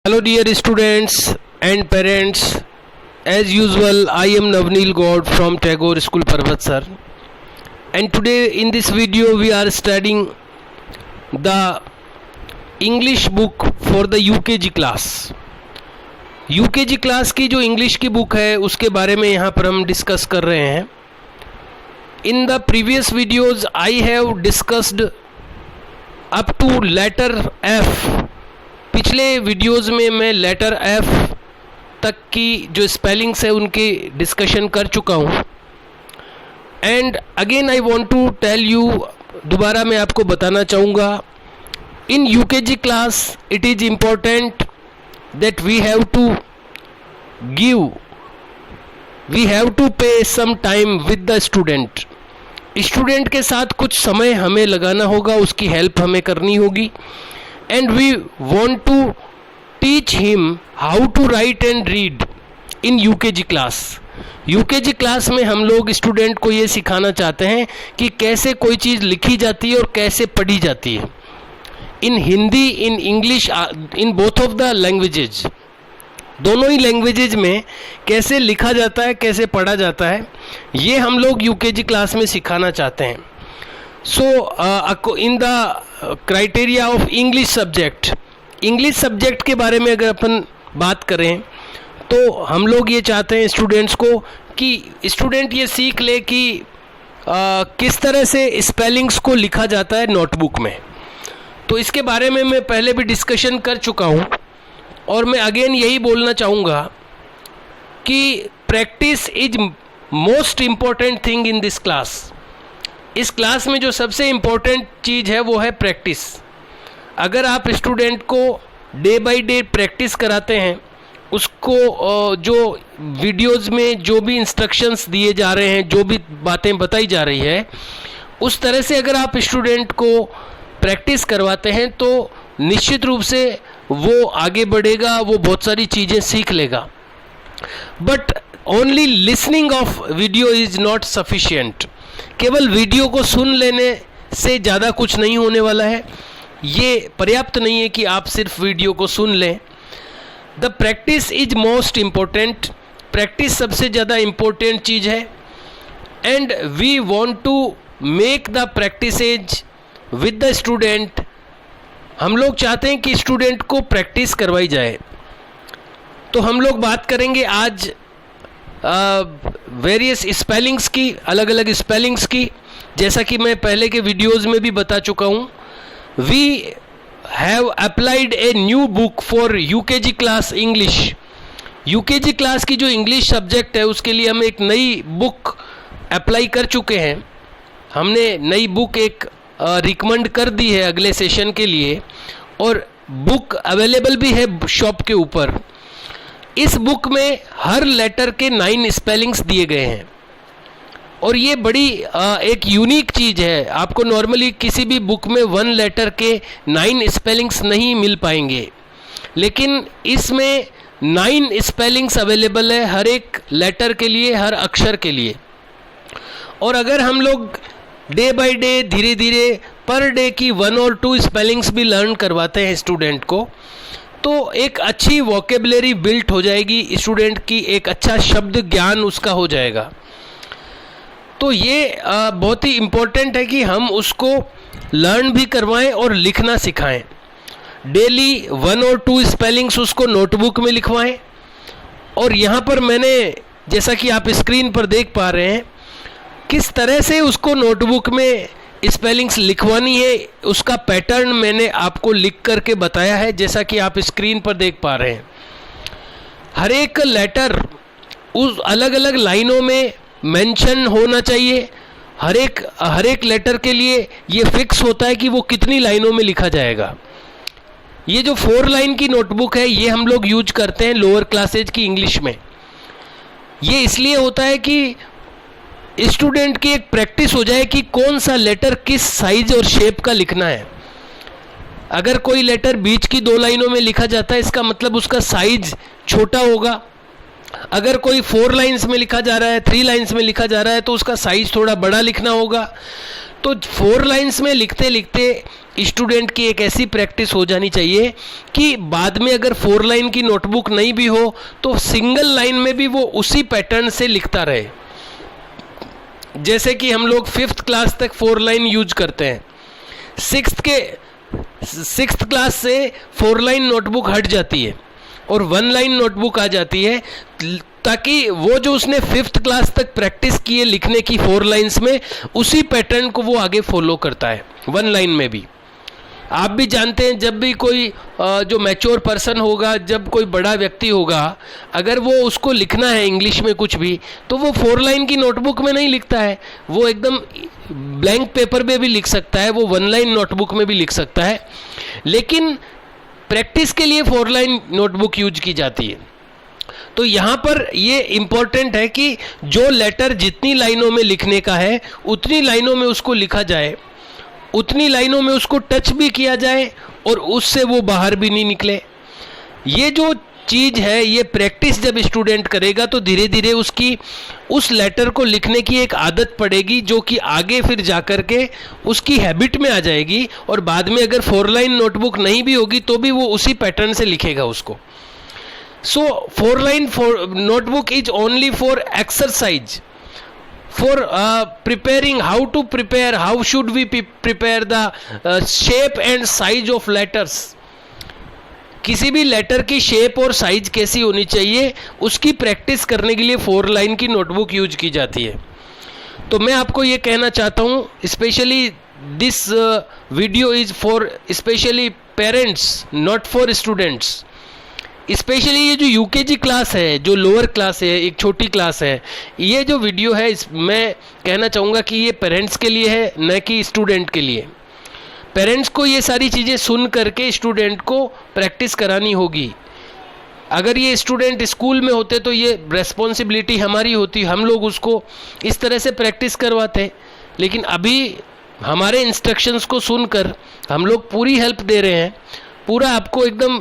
Hello dear students and parents, as usual I am Navneel God from Tagore School Parvatsar, and today in this video we are studying the English book for the UKG class. UKG class की जो English की book है उसके बारे में यहाँ पर हम डिस्कस कर रहे हैं. In the previous videos I have discussed up to letter F. पिछले वीडियोस में मैं लेटर एफ तक की जो स्पेलिंग्स है उनकी डिस्कशन कर चुका हूँ. And again I want to tell you, दोबारा मैं आपको बताना चाहूँगा, in UKG class it is important that we have to pay some time with the student. Student के साथ कुछ समय हमें लगाना होगा, उसकी हेल्प हमें करनी होगी. And we want to teach him how to write and read in UKG class. UKG class में हम लोग स्टूडेंट को ये सिखाना चाहते हैं कि कैसे कोई चीज़ लिखी जाती है और कैसे पढ़ी जाती है. In Hindi, in English, in both of the languages, दोनों ही लैंग्वेजेज में कैसे लिखा जाता है, कैसे पढ़ा जाता है, ये हम लोग UKG क्लास में सिखाना चाहते हैं. So in the criteria of English subject के बारे में अगर अपन बात करें तो हम लोग ये चाहते हैं स्टूडेंट्स को कि स्टूडेंट ये सीख ले कि किस तरह से स्पेलिंग्स को लिखा जाता है नोटबुक में. तो इसके बारे में मैं पहले भी डिस्कशन कर चुका हूँ और मैं अगेन यही बोलना चाहूँगा कि practice is most important thing in this class. इस क्लास में जो सबसे इम्पोर्टेंट चीज़ है वो है प्रैक्टिस. अगर आप स्टूडेंट को डे बाय डे प्रैक्टिस कराते हैं, उसको जो वीडियोस में जो भी इंस्ट्रक्शंस दिए जा रहे हैं, जो भी बातें बताई जा रही है, उस तरह से अगर आप स्टूडेंट को प्रैक्टिस करवाते हैं तो निश्चित रूप से वो आगे बढ़ेगा, वो बहुत सारी चीज़ें सीख लेगा. But only listening of video is not sufficient. केवल वीडियो को सुन लेने से ज़्यादा कुछ नहीं होने वाला है. ये पर्याप्त नहीं है कि आप सिर्फ वीडियो को सुन लें. The practice is most important. Practice सबसे ज़्यादा इम्पोर्टेंट चीज़ है. And we want to make the practices with the student. हम लोग चाहते हैं कि स्टूडेंट को प्रैक्टिस करवाई जाए. तो हम लोग बात करेंगे आज वेरियस स्पेलिंग्स की, अलग अलग स्पेलिंग्स की. जैसा कि मैं पहले के वीडियोस में भी बता चुका हूँ, we have applied a new book for UKG class English. UKG class की जो इंग्लिश सब्जेक्ट है उसके लिए हम एक नई बुक अप्लाई कर चुके हैं. हमने नई बुक एक रिकमेंड कर दी है अगले सेशन के लिए और बुक अवेलेबल भी है शॉप के ऊपर. इस बुक में हर लेटर के 9 स्पेलिंग्स दिए गए हैं और ये बड़ी एक यूनिक चीज़ है. आपको नॉर्मली किसी भी बुक में 1 लेटर के 9 स्पेलिंग्स नहीं मिल पाएंगे, लेकिन इसमें 9 स्पेलिंग्स अवेलेबल है हर एक लेटर के लिए, हर अक्षर के लिए. और अगर हम लोग डे बाय डे, धीरे धीरे पर डे की 1 और 2 स्पेलिंग्स भी लर्न करवाते हैं स्टूडेंट को, तो एक अच्छी वोकेबलरी बिल्ट हो जाएगी स्टूडेंट की, एक अच्छा शब्द ज्ञान उसका हो जाएगा. तो ये बहुत ही इम्पोर्टेंट है कि हम उसको लर्न भी करवाएं और लिखना सिखाएं. डेली 1 और 2 स्पेलिंग्स उसको नोटबुक में लिखवाएं. और यहाँ पर मैंने, जैसा कि आप स्क्रीन पर देख पा रहे हैं, किस तरह से उसको नोटबुक में स्पेलिंग्स लिखवानी है, उसका पैटर्न मैंने आपको लिख करके बताया है, जैसा कि आप स्क्रीन पर देख पा रहे हैं. हर एक लेटर उस अलग अलग लाइनों में मेंशन होना चाहिए. हर एक लेटर के लिए ये फिक्स होता है कि वो कितनी लाइनों में लिखा जाएगा. ये जो 4 लाइन की नोटबुक है ये हम लोग यूज करते हैं लोअर क्लासेज की इंग्लिश में. ये इसलिए होता है कि स्टूडेंट की एक प्रैक्टिस हो जाए कि कौन सा लेटर किस साइज और शेप का लिखना है. अगर कोई लेटर बीच की 2 लाइनों में लिखा जाता है, इसका मतलब उसका साइज छोटा होगा. अगर कोई 4 लाइन्स में लिखा जा रहा है, 3 लाइन्स में लिखा जा रहा है, तो उसका साइज थोड़ा बड़ा लिखना होगा। तो 4 लाइन्स में लिखते लिखते स्टूडेंट की एक ऐसी प्रैक्टिस हो जानी चाहिए कि बाद में अगर 4 लाइन की नोटबुक नहीं भी हो तो सिंगल लाइन में भी वो उसी पैटर्न से लिखता रहे। जैसे कि हम लोग 5th क्लास तक 4 लाइन यूज करते हैं, 6th क्लास से 4 लाइन नोटबुक हट जाती है और 1 लाइन नोटबुक आ जाती है, ताकि वो जो उसने 5th क्लास तक प्रैक्टिस की है लिखने की 4 लाइन्स में, उसी पैटर्न को वो आगे फॉलो करता है 1 लाइन में भी। आप भी जानते हैं, जब भी कोई जो मैच्योर पर्सन होगा, जब कोई बड़ा व्यक्ति होगा, अगर वो उसको लिखना है इंग्लिश में कुछ भी, तो वो 4 लाइन की नोटबुक में नहीं लिखता है, वो एकदम ब्लैंक पेपर पे भी लिख सकता है, वो 1 लाइन नोटबुक में भी लिख सकता है। लेकिन प्रैक्टिस के लिए 4 लाइन नोटबुक यूज की जाती है। तो यहाँ पर ये इम्पोर्टेंट है कि जो लेटर जितनी लाइनों में लिखने का है उतनी लाइनों में उसको लिखा जाए, उतनी लाइनों में उसको टच भी किया जाए और उससे वो बाहर भी नहीं निकले। ये जो चीज़ है, ये प्रैक्टिस जब स्टूडेंट करेगा तो धीरे धीरे उसकी उस लेटर को लिखने की एक आदत पड़ेगी, जो कि आगे फिर जा कर के उसकी हैबिट में आ जाएगी, और बाद में अगर 4 लाइन नोटबुक नहीं भी होगी तो भी वो उसी पैटर्न से लिखेगा उसको। So 4 line notebook is only for exercise, for preparing, how to prepare, how should we prepare the shape and size of letters। किसी भी लेटर की शेप और साइज कैसी होनी चाहिए, उसकी प्रैक्टिस करने के लिए 4 लाइन की नोटबुक यूज की जाती है। तो मैं आपको ये कहना चाहता हूँ, specially this video is for specially parents, not for students. Specially ये जो यूकेजी क्लास है, जो लोअर क्लास है, एक छोटी क्लास है, ये जो वीडियो है मैं कहना चाहूँगा कि ये पेरेंट्स के लिए है, न कि स्टूडेंट के लिए। पेरेंट्स को ये सारी चीज़ें सुन करके स्टूडेंट को प्रैक्टिस करानी होगी। अगर ये स्टूडेंट स्कूल में होते तो ये रेस्पॉन्सिबिलिटी हमारी होती, हम लोग उसको इस तरह से प्रैक्टिस करवाते। लेकिन अभी हमारे इंस्ट्रक्शंस को सुनकर हम लोग पूरी हेल्प दे रहे हैं, पूरा आपको एकदम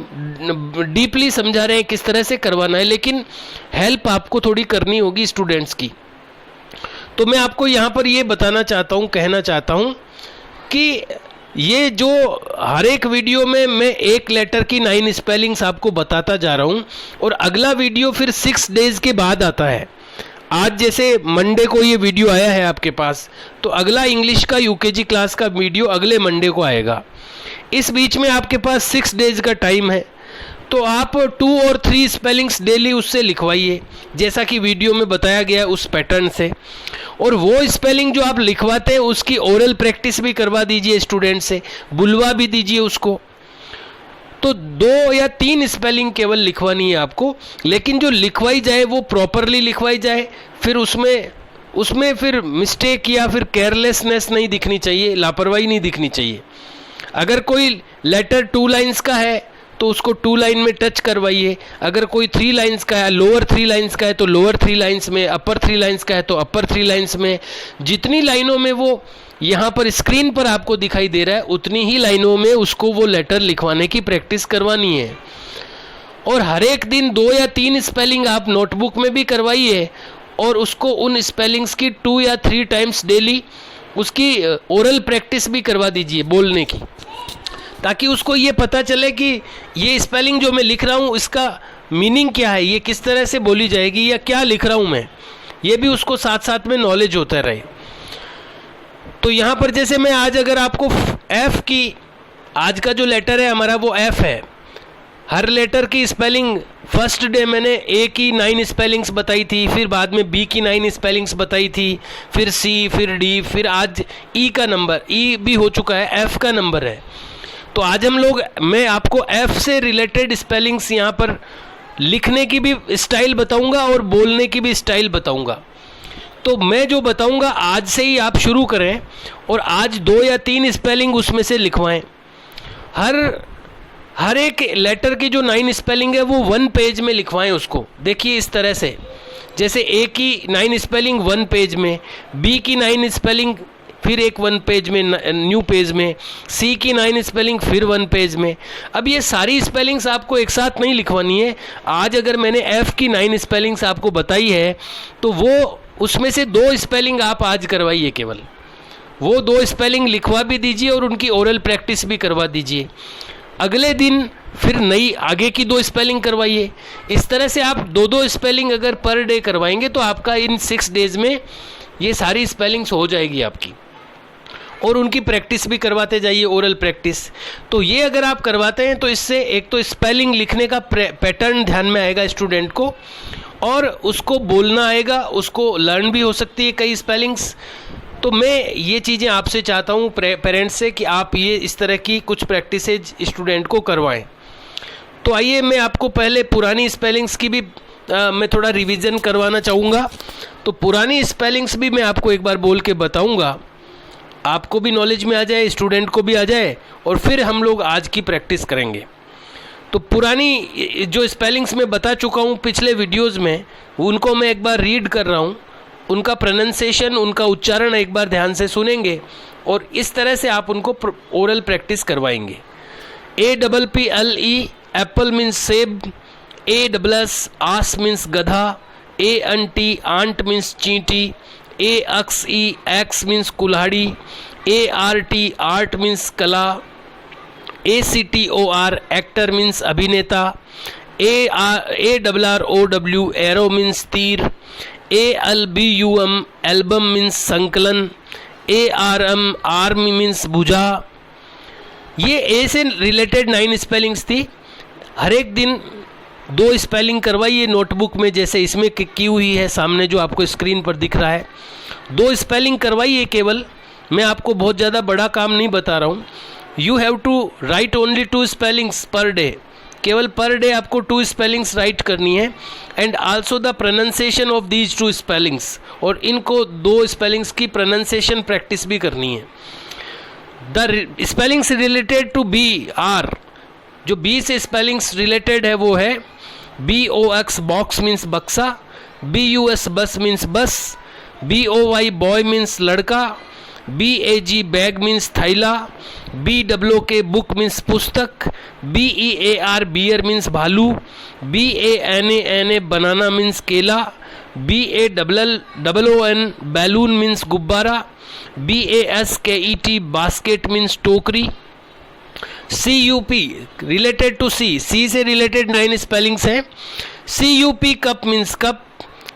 डीपली समझा रहे हैं किस तरह से करवाना है, लेकिन हेल्प आपको थोड़ी करनी होगी स्टूडेंट्स की। तो मैं आपको यहाँ पर ये बताना चाहता हूँ, कहना चाहता हूँ कि ये जो हर एक वीडियो में मैं एक लेटर की 9 स्पेलिंग्स आपको बताता जा रहा हूँ, और अगला वीडियो फिर 6 डेज़ के बाद आता है। आज जैसे मंडे को ये वीडियो आया है आपके पास, तो अगला इंग्लिश का यूकेजी क्लास का वीडियो अगले मंडे को आएगा। इस बीच में आपके पास 6 डेज़ का टाइम है, तो आप 2 और 3 स्पेलिंग्स डेली उससे लिखवाइए, जैसा कि वीडियो में बताया गया उस पैटर्न से। और वो स्पेलिंग जो आप लिखवाते हैं उसकी ओरल प्रैक्टिस भी करवा दीजिए स्टूडेंट से, बुलवा भी दीजिए उसको। तो 2 या 3 स्पेलिंग केवल लिखवानी है आपको, लेकिन जो लिखवाई जाए वो प्रॉपरली लिखवाई जाए। फिर उसमें फिर मिस्टेक या फिर केयरलेसनेस नहीं दिखनी चाहिए, लापरवाही नहीं दिखनी चाहिए। अगर कोई लेटर 2 लाइन्स का है तो उसको 2 लाइन में टच करवाइए। अगर कोई 3 लाइन्स का है, लोअर 3 लाइन्स का है तो लोअर 3 लाइन्स में, अपर 3 लाइन्स का है तो अपर 3 लाइन्स में। जितनी लाइनों में वो यहाँ पर स्क्रीन पर आपको दिखाई दे रहा है, उतनी ही लाइनों में उसको वो लेटर लिखवाने की प्रैक्टिस करवानी है। और हर एक दिन 2 या 3 स्पेलिंग आप नोटबुक में भी करवाइए, और उसको उन स्पेलिंग्स की 2 या 3 टाइम्स डेली उसकी ओरल प्रैक्टिस भी करवा दीजिए बोलने की, ताकि उसको ये पता चले कि ये स्पेलिंग जो मैं लिख रहा हूँ इसका मीनिंग क्या है, ये किस तरह से बोली जाएगी, या क्या लिख रहा हूँ मैं, ये भी उसको साथ साथ में नॉलेज होता रहे। तो यहाँ पर जैसे मैं आज अगर आपको एफ की, आज का जो लेटर है हमारा वो एफ है। हर लेटर की स्पेलिंग फर्स्ट डे मैंने ए की 9 स्पेलिंग्स बताई थी, फिर बाद में बी की 9 स्पेलिंग्स बताई थी, फिर सी, फिर डी, फिर आज ई का नंबर, ई भी हो चुका है, एफ का नंबर है। तो आज मैं आपको एफ से रिलेटेड स्पेलिंग्स यहाँ पर लिखने की भी स्टाइल बताऊँगा और बोलने की भी स्टाइल बताऊँगा। तो मैं जो बताऊँगा आज से ही आप शुरू करें, और आज 2 या 3 स्पेलिंग उसमें से लिखवाएं। हर एक लेटर की जो 9 स्पेलिंग है वो 1 पेज में लिखवाएं उसको। देखिए इस तरह से, जैसे ए की 9 स्पेलिंग 1 पेज में, बी की 9 स्पेलिंग फिर एक 1 पेज में न्यू पेज में, सी की 9 स्पेलिंग फिर 1 पेज में। अब ये सारी स्पेलिंग्स आपको एक साथ नहीं लिखवानी है। आज अगर मैंने एफ की 9 स्पेलिंग्स आपको बताई है तो वो उसमें से 2 स्पेलिंग आप आज करवाइए, केवल वो 2 स्पेलिंग लिखवा भी दीजिए और उनकी ओरल प्रैक्टिस भी करवा दीजिए। अगले दिन फिर नई आगे की 2 स्पेलिंग करवाइए। इस तरह से आप 2-2 स्पेलिंग अगर पर डे करवाएंगे तो आपका इन 6 डेज में ये सारी स्पेलिंग्स हो जाएगी आपकी, और उनकी प्रैक्टिस भी करवाते जाइए, ओरल प्रैक्टिस। तो ये अगर आप करवाते हैं तो इससे एक तो स्पेलिंग लिखने का पैटर्न ध्यान में आएगा स्टूडेंट को, और उसको बोलना आएगा, उसको लर्न भी हो सकती है कई स्पेलिंग्स। तो मैं ये चीज़ें आपसे चाहता हूँ पेरेंट्स से कि आप ये इस तरह की कुछ प्रैक्टिसेज स्टूडेंट को करवाएं। तो आइए मैं आपको पहले पुरानी स्पेलिंग्स की भी मैं थोड़ा रिवीजन करवाना चाहूँगा। तो पुरानी स्पेलिंग्स भी मैं आपको एक बार बोल के बताऊँगा, आपको भी नॉलेज में आ जाए, स्टूडेंट को भी आ जाए, और फिर हम लोग आज की प्रैक्टिस करेंगे। तो पुरानी जो स्पेलिंग्स मैं बता चुका हूँ पिछले वीडियोज़ में, उनको मैं एक बार रीड कर रहा हूँ, उनका प्रोनाउंसिएशन, उनका उच्चारण एक बार ध्यान से सुनेंगे और इस तरह से आप उनको ओरल प्रैक्टिस करवाएंगे। APPLE एप्पल मीन्स सेब, ASS आस मीन्स गधा, ANT आंट मीन्स चींटी, AXE एक्स मीन्स कुल्हाड़ी, ART आर्ट मीन्स कला, ACTOR एक्टर मीन्स अभिनेता, ARROW एरो मीन्स तीर, ALBUM एल्बम मीन्स संकलन, ARM आर्मी मीन्स भुजा। ये ए से रिलेटेड 9 स्पेलिंग्स थी। हर एक दिन 2 स्पेलिंग करवाइए नोटबुक में, जैसे इसमें की हुई है सामने जो आपको स्क्रीन पर दिख रहा है। 2 स्पेलिंग करवाइए केवल, मैं आपको बहुत ज़्यादा बड़ा काम नहीं बता रहा हूँ। You have to write only 2 spellings per day, केवल पर डे आपको 2 स्पेलिंग्स राइट करनी है, and also the pronunciation of these 2 spellings, और इनको 2 स्पेलिंग्स की प्रोनाउंसिएशन प्रैक्टिस भी करनी है। The spellings related to B are, जो बी से स्पेलिंग्स रिलेटेड है वो है BOX बॉक्स मीन्स बक्सा, BUS bus means bus, BOY boy means लड़का, BAG बैग मीन्स थैला, BWK बुक मीन्स पुस्तक, BEAR बियर मीन्स भालू, BANANA बनाना मीन्स केला, BALLON बैलून मीन्स गुब्बारा, BASKET बास्केट मीन्स टोकरी। CUP रिलेटेड टू सी से related 9 spellings हैं। CUP cup means cup,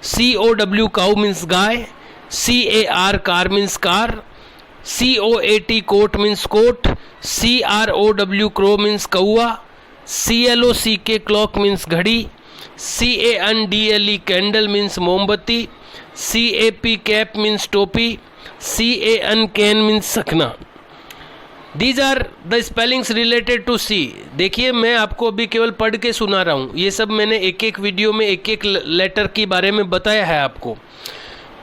COW cow means गाय, CAR car means car, COAT coat means coat, CROW crow means कौआ, CLOCK clock means घड़ी, CANDLE candle means मोमबत्ती, CAP cap means टोपी, CAN can means सखना। These are the spellings related to C. देखिए मैं आपको अभी केवल पढ़ के सुना रहा हूँ, ये सब मैंने एक एक वीडियो में एक एक लेटर के बारे में बताया है आपको।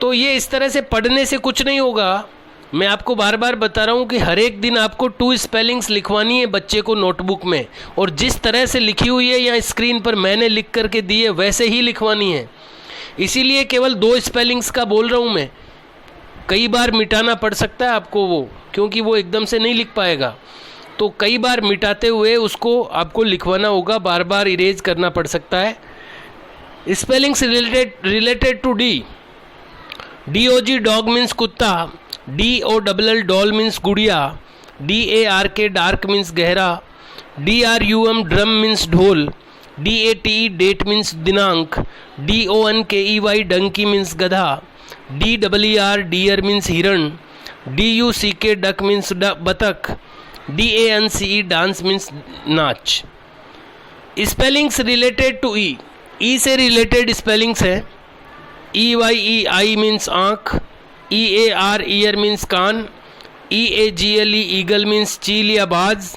तो ये इस तरह से पढ़ने से कुछ नहीं होगा। मैं आपको बार बार बता रहा हूँ कि हर एक दिन आपको 2 स्पेलिंग्स लिखवानी है बच्चे को नोटबुक में, और जिस तरह से लिखी हुई है या स्क्रीन पर मैंने लिख करके दी है वैसे ही लिखवानी है। इसीलिए केवल 2 स्पेलिंग्स का बोल रहा हूँ मैं। कई बार मिटाना पड़ सकता है आपको वो, क्योंकि वो एकदम से नहीं लिख पाएगा, तो कई बार मिटाते हुए उसको आपको लिखवाना होगा, बार बार इरेज करना पड़ सकता है। Spellings related to D. DOG dog means कुत्ता, DOLL डॉल मीन्स गुड़िया, DARK डार्क मीन्स गहरा, DRUM ड्रम मीन्स ढोल, DATE डेट मीन्स दिनांक, DONKEY डंकी मीन्स गधा, DER डियर मीन्स हिरण, DUCK डक मीन्स बतख, DANCE डांस मीन्स नाच। Spellings related to E से रिलेटेड स्पेलिंग्स है। EYEI मीन्स आँख, EAR ईयर मीन्स कान, EAGLE ईगल मीन्स चील या बाज,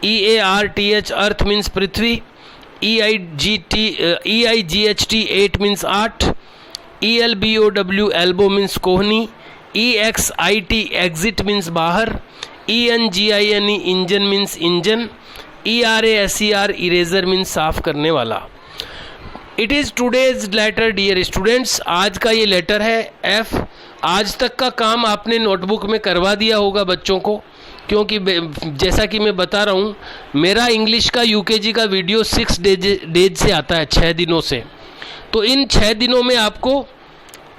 EARTH अर्थ मीन्स पृथ्वी, EIGHT 8 means 8, ELBOW elbow means कोहनी, EXIT एग्जिट मीन्स बाहर, ENGINE engine means engine, ERASER eraser means साफ करने वाला। It is today's letter dear students, आज का ये लेटर है एफ। आज तक का काम आपने नोटबुक में करवा दिया होगा बच्चों को, क्योंकि जैसा कि मैं बता रहा हूँ मेरा इंग्लिश का यूकेजी का वीडियो 6 डेज से आता है, 6 दिनों से। तो इन 6 दिनों में आपको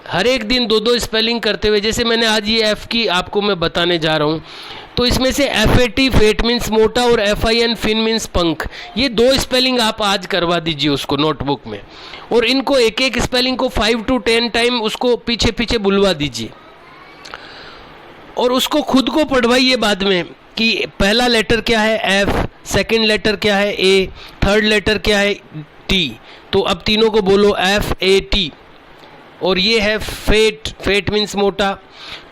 हर एक दिन 2-2 स्पेलिंग करते हुए, जैसे मैंने आज ये एफ़ की आपको मैं बताने जा रहा हूँ, तो इसमें से FAT फेट मीन्स मोटा और FIN फिन मीन्स पंख, ये 2 स्पेलिंग आप आज करवा दीजिए उसको नोटबुक में, और इनको एक एक स्पेलिंग को 5 to 10 टाइम उसको पीछे पीछे बुलवा दीजिए, और उसको खुद को पढ़वाइए बाद में कि पहला लेटर क्या है F, सेकंड लेटर क्या है A, थर्ड लेटर क्या है T। तो अब तीनों को बोलो FAT, और ये है फेट, फेट मीन्स मोटा।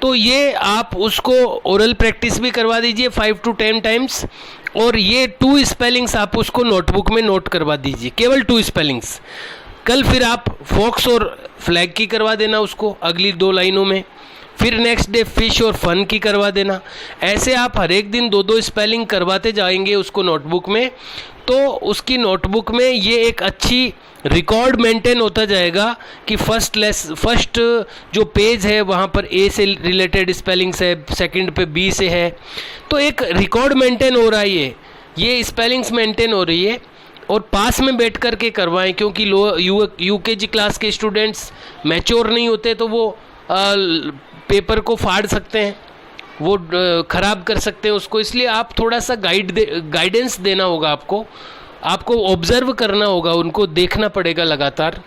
तो ये आप उसको ओरल प्रैक्टिस भी करवा दीजिए 5 to 10 टाइम्स, और ये 2 स्पेलिंग्स आप उसको नोटबुक में नोट करवा दीजिए, केवल 2 स्पेलिंग्स। कल फिर आप फॉक्स और फ्लैग की करवा देना उसको अगली 2 लाइनों में, फिर नेक्स्ट डे फिश और फन की करवा देना। ऐसे आप हर एक दिन 2-2 स्पेलिंग करवाते जाएंगे उसको नोटबुक में, तो उसकी नोटबुक में ये एक अच्छी रिकॉर्ड मेंटेन होता जाएगा कि फर्स्ट जो पेज है वहाँ पर A से रिलेटेड स्पेलिंग्स है, सेकंड पे B से है, तो एक रिकॉर्ड मेंटेन हो रहा है, ये स्पेलिंग्स मेंटेन हो रही है। और पास में बैठ कर के करवाएं, क्योंकि यूकेजी क्लास के स्टूडेंट्स मैच्योर नहीं होते, तो वो पेपर को फाड़ सकते हैं, वो ख़राब कर सकते हैं उसको। इसलिए आप थोड़ा सा गाइडेंस देना होगा, आपको ऑब्जर्व करना होगा, उनको देखना पड़ेगा लगातार।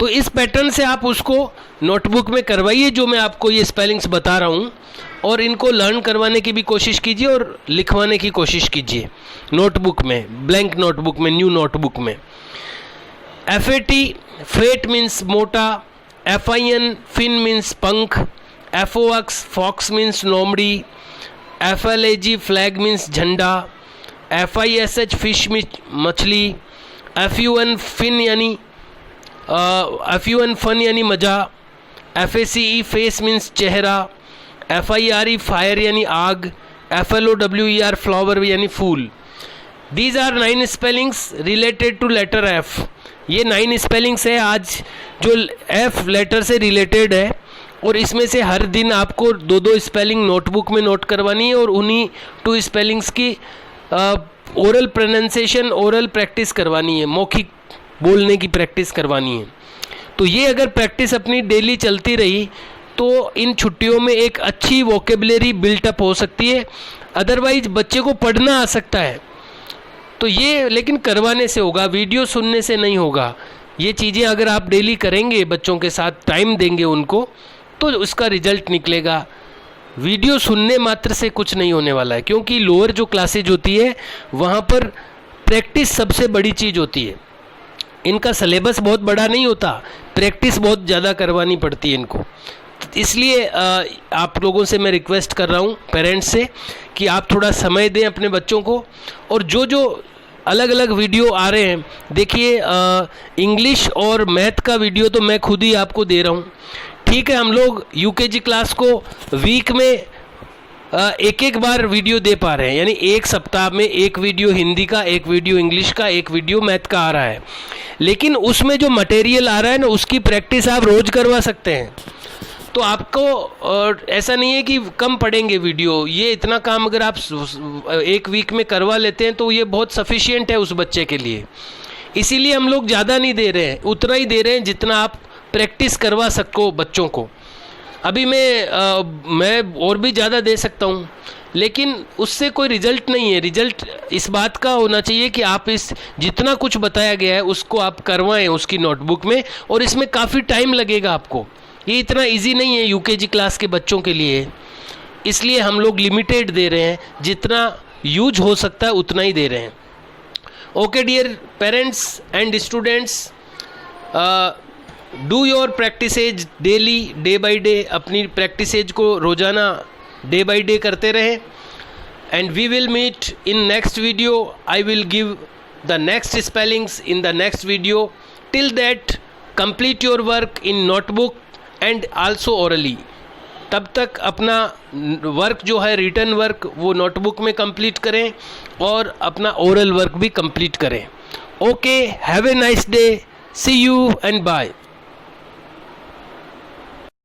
तो इस पैटर्न से आप उसको नोटबुक में करवाइए जो मैं आपको ये स्पेलिंग्स बता रहा हूँ, और इनको लर्न करवाने की भी कोशिश कीजिए और लिखवाने की कोशिश कीजिए नोटबुक में, ब्लैंक नोटबुक में, न्यू नोटबुक में। FAT फेट मीन्स मोटा, FIN फिन मीन्स पंख, FOX फॉक्स मीन्स लोमड़ी, FLAG फ्लैग मीन्स झंडा, FISH फिश मछली, FUN फन यानी मज़ा, FACE फेस मीन्स चेहरा, FIRE फायर यानी आग, FLOWER फ्लावर यानी फूल। These are 9 spellings related to letter F। ये 9 स्पेलिंग्स है आज जो F लेटर से रिलेटेड है, और इसमें से हर दिन आपको 2-2 स्पेलिंग नोटबुक में नोट करवानी है, और उन्हीं 2 स्पेलिंग्स की ओरल प्रोनाउंसिएशन, ओरल प्रैक्टिस करवानी है, मौखिक बोलने की प्रैक्टिस करवानी है। तो ये अगर प्रैक्टिस अपनी डेली चलती रही तो इन छुट्टियों में एक अच्छी वोकेबलरी बिल्टअप हो सकती है। अदरवाइज बच्चे को पढ़ना आ सकता है, तो ये लेकिन करवाने से होगा, वीडियो सुनने से नहीं होगा। ये चीज़ें अगर आप डेली करेंगे, बच्चों के साथ टाइम देंगे उनको, तो उसका रिजल्ट निकलेगा। वीडियो सुनने मात्र से कुछ नहीं होने वाला है, क्योंकि लोअर जो क्लासेज होती है वहाँ पर प्रैक्टिस सबसे बड़ी चीज़ होती है। इनका सिलेबस बहुत बड़ा नहीं होता, प्रैक्टिस बहुत ज़्यादा करवानी पड़ती है इनको। इसलिए आप लोगों से मैं रिक्वेस्ट कर रहा हूँ, पेरेंट्स से, कि आप थोड़ा समय दें अपने बच्चों को। और जो जो अलग अलग वीडियो आ रहे हैं, देखिए इंग्लिश और मैथ का वीडियो तो मैं खुद ही आपको दे रहा हूँ। ठीक है, हम लोग यूकेजी क्लास को वीक में एक बार वीडियो दे पा रहे हैं, यानी एक सप्ताह में एक वीडियो हिंदी का, एक वीडियो इंग्लिश का, एक वीडियो मैथ का आ रहा है। लेकिन उसमें जो मटेरियल आ रहा है ना, उसकी प्रैक्टिस आप रोज़ करवा सकते हैं। तो आपको ऐसा नहीं है कि कम पढ़ेंगे वीडियो, ये इतना काम अगर आप एक वीक में करवा लेते हैं तो ये बहुत सफिशिएंट है उस बच्चे के लिए। इसीलिए हम लोग ज़्यादा नहीं दे रहे हैं, उतना ही दे रहे हैं जितना आप प्रैक्टिस करवा सको बच्चों को। अभी मैं और भी ज़्यादा दे सकता हूँ, लेकिन उससे कोई रिजल्ट नहीं है। रिजल्ट इस बात का होना चाहिए कि आप इस जितना कुछ बताया गया है उसको आप करवाएं उसकी नोटबुक में, और इसमें काफ़ी टाइम लगेगा आपको। ये इतना इजी नहीं है यूकेजी क्लास के बच्चों के लिए, इसलिए हम लोग लिमिटेड दे रहे हैं, जितना यूज हो सकता है उतना ही दे रहे हैं। Okay dear parents and students, do your practices daily, day by day. अपनी प्रैक्टिसेज को रोज़ाना डे बाय डे करते रहें, and we will meet in next video. I will give the next spellings in the next video. Till that complete your work in notebook and also orally. तब तक अपना work जो है, written work, वो notebook में complete करें और अपना ओरल वर्क भी कंप्लीट करें। Okay, have a nice day. See you and bye.